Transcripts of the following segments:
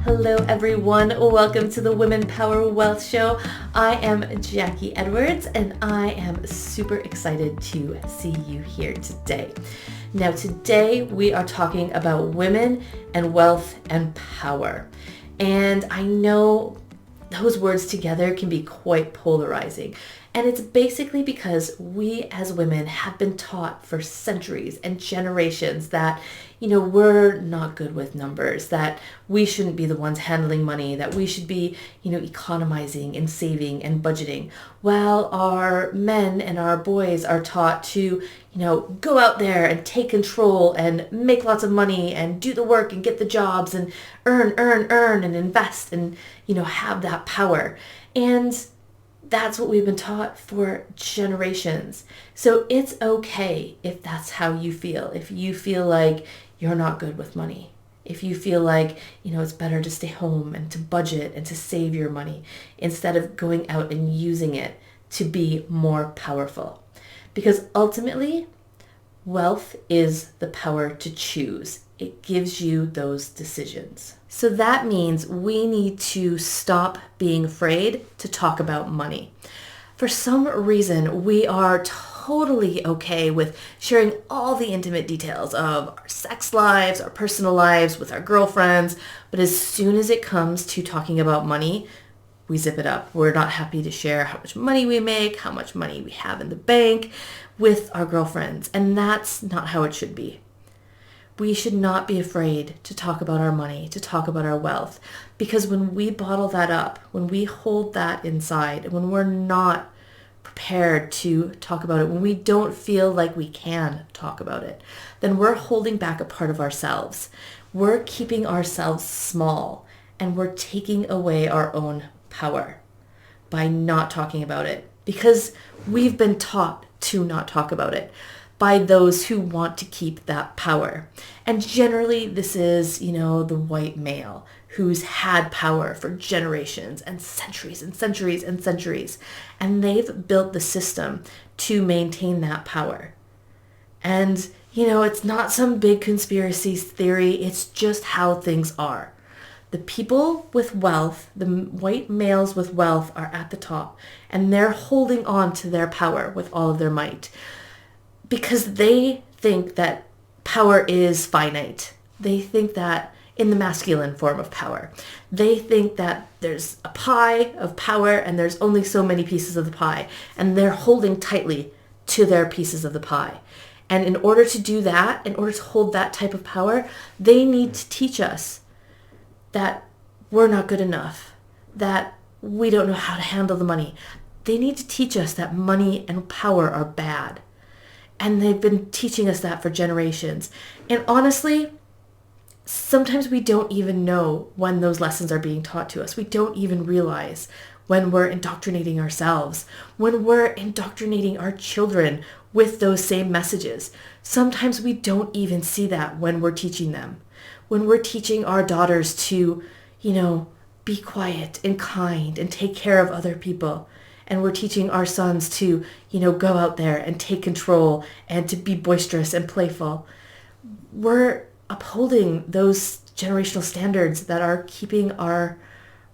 Hello everyone, welcome to the Women Power Wealth Show. I am Jackie Edwards and I am super excited to see you here today. Now today we are talking about women and wealth and power. And I know those words together can be quite polarizing. And it's basically because we as women have been taught for centuries and generations that, we're not good with numbers, that we shouldn't be the ones handling money, that we should be, economizing and saving and budgeting, while our men and our boys are taught to, go out there and take control and make lots of money and do the work and get the jobs and earn and invest and, have that power. And that's what we've been taught for generations. So it's okay if that's how you feel. If you feel like you're not good with money. If you feel like, it's better to stay home and to budget and to save your money instead of going out and using it to be more powerful. Because ultimately, wealth is the power to choose. It gives you those decisions. So that means we need to stop being afraid to talk about money. For some reason, we are totally okay with sharing all the intimate details of our sex lives, our personal lives with our girlfriends. But as soon as it comes to talking about money, we zip it up. We're not happy to share how much money we make, how much money we have in the bank with our girlfriends. And that's not how it should be. We should not be afraid to talk about our money, to talk about our wealth, because when we bottle that up, when we hold that inside, when we're not prepared to talk about it, when we don't feel like we can talk about it, then we're holding back a part of ourselves. We're keeping ourselves small and we're taking away our own power by not talking about it because we've been taught to not talk about it by those who want to keep that power. And generally this is, the white male who's had power for generations and centuries and centuries and centuries. And they've built the system to maintain that power. And, it's not some big conspiracy theory. It's just how things are. The people with wealth, the white males with wealth are at the top and they're holding on to their power with all of their might. Because they think that power is finite. They think that in the masculine form of power. They think that there's a pie of power and there's only so many pieces of the pie. And they're holding tightly to their pieces of the pie. And in order to do that, in order to hold that type of power, they need to teach us that we're not good enough, that we don't know how to handle the money. They need to teach us that money and power are bad. And they've been teaching us that for generations. And honestly, sometimes we don't even know when those lessons are being taught to us. We don't even realize when we're indoctrinating ourselves, when we're indoctrinating our children with those same messages. Sometimes we don't even see that when we're teaching them. When we're teaching our daughters to, be quiet and kind and take care of other people. And we're teaching our sons to, go out there and take control and to be boisterous and playful. We're upholding those generational standards that are keeping our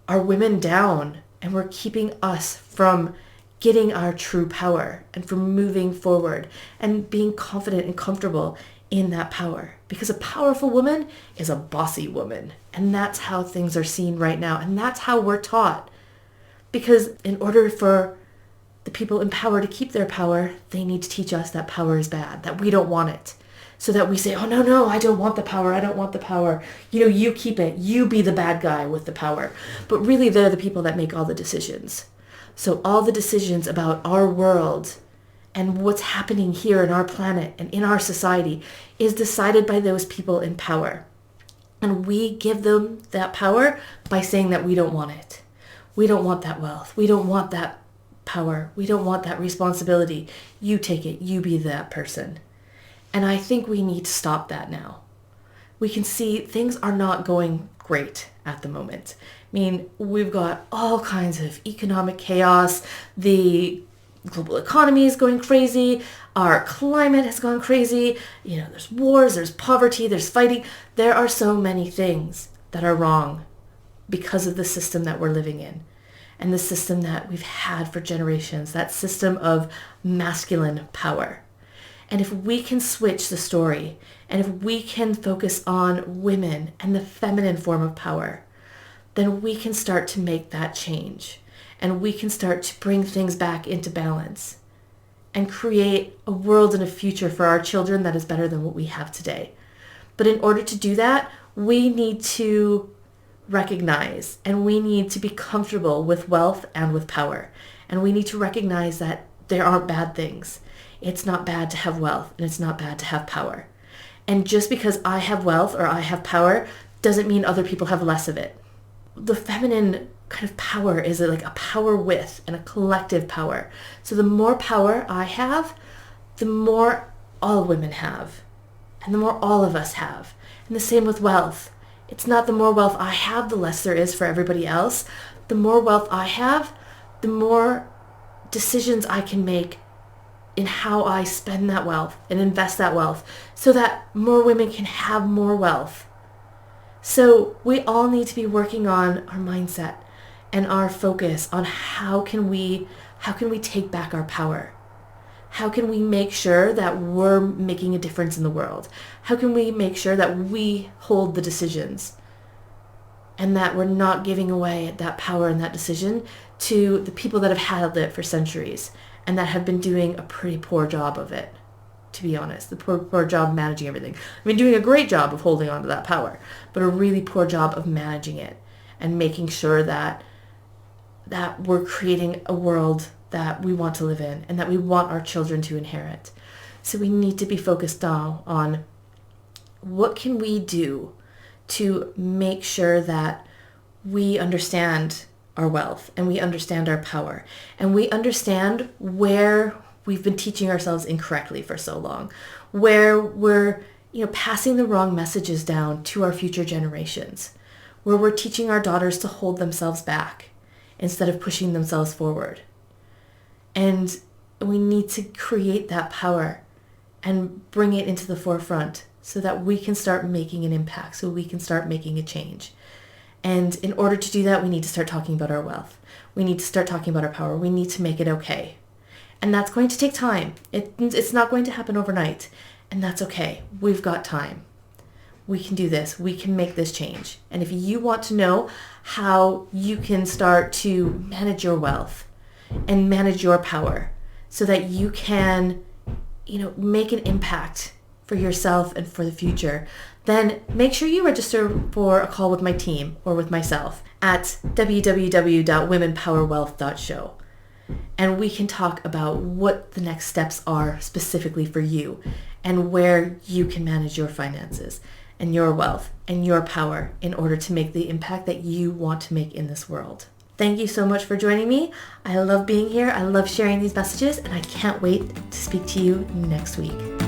women down, and we're keeping us from getting our true power and from moving forward and being confident and comfortable in that power. Because a powerful woman is a bossy woman. And that's how things are seen right now. And that's how we're taught. Because in order for the people in power to keep their power, they need to teach us that power is bad, that we don't want it. So that we say, oh, no, I don't want the power. I don't want the power. You keep it. You be the bad guy with the power. But really, they're the people that make all the decisions. So all the decisions about our world and what's happening here in our planet and in our society is decided by those people in power. And we give them that power by saying that we don't want it. We don't want that wealth. We don't want that power. We don't want that responsibility. You take it. You be that person. And I think we need to stop that now. We can see things are not going great at the moment. I mean, we've got all kinds of economic chaos. The global economy is going crazy. Our climate has gone crazy. There's wars, there's poverty, there's fighting. There are so many things that are wrong because of the system that we're living in and the system that we've had for generations, that system of masculine power. And if we can switch the story, and if we can focus on women and the feminine form of power, then we can start to make that change. And we can start to bring things back into balance and create a world and a future for our children that is better than what we have today. But in order to do that, we need to recognize and we need to be comfortable with wealth and with power. And we need to recognize that there aren't bad things. It's not bad to have wealth and it's not bad to have power. And just because I have wealth or I have power doesn't mean other people have less of it. The feminine kind of power is like a power with and a collective power. So the more power I have, the more all women have and the more all of us have. And the same with wealth. It's not the more wealth I have, the less there is for everybody else. The more wealth I have, the more decisions I can make in how I spend that wealth and invest that wealth so that more women can have more wealth. So we all need to be working on our mindset and our focus on how can we take back our power? How can we make sure that we're making a difference in the world? How can we make sure that we hold the decisions and that we're not giving away that power and that decision to the people that have held it for centuries and that have been doing a pretty poor job of it, to be honest. The poor job managing everything. I mean, doing a great job of holding on to that power, but a really poor job of managing it and making sure that we're creating a world that we want to live in and that we want our children to inherit. So we need to be focused now on what can we do to make sure that we understand our wealth and we understand our power and we understand where we've been teaching ourselves incorrectly for so long, where we're passing the wrong messages down to our future generations, where we're teaching our daughters to hold themselves back instead of pushing themselves forward. And we need to create that power and bring it into the forefront so that we can start making an impact, so we can start making a change. And in order to do that, we need to start talking about our wealth. We need to start talking about our power. We need to make it okay. And that's going to take time. It's not going to happen overnight. And that's okay. We've got time. We can do this. We can make this change. And if you want to know how you can start to manage your wealth and manage your power so that you can, make an impact for yourself and for the future, then make sure you register for a call with my team or with myself at www.womenpowerwealth.show. And we can talk about what the next steps are specifically for you and where you can manage your finances and your wealth and your power in order to make the impact that you want to make in this world. Thank you so much for joining me. I love being here. I love sharing these messages, and I can't wait to speak to you next week.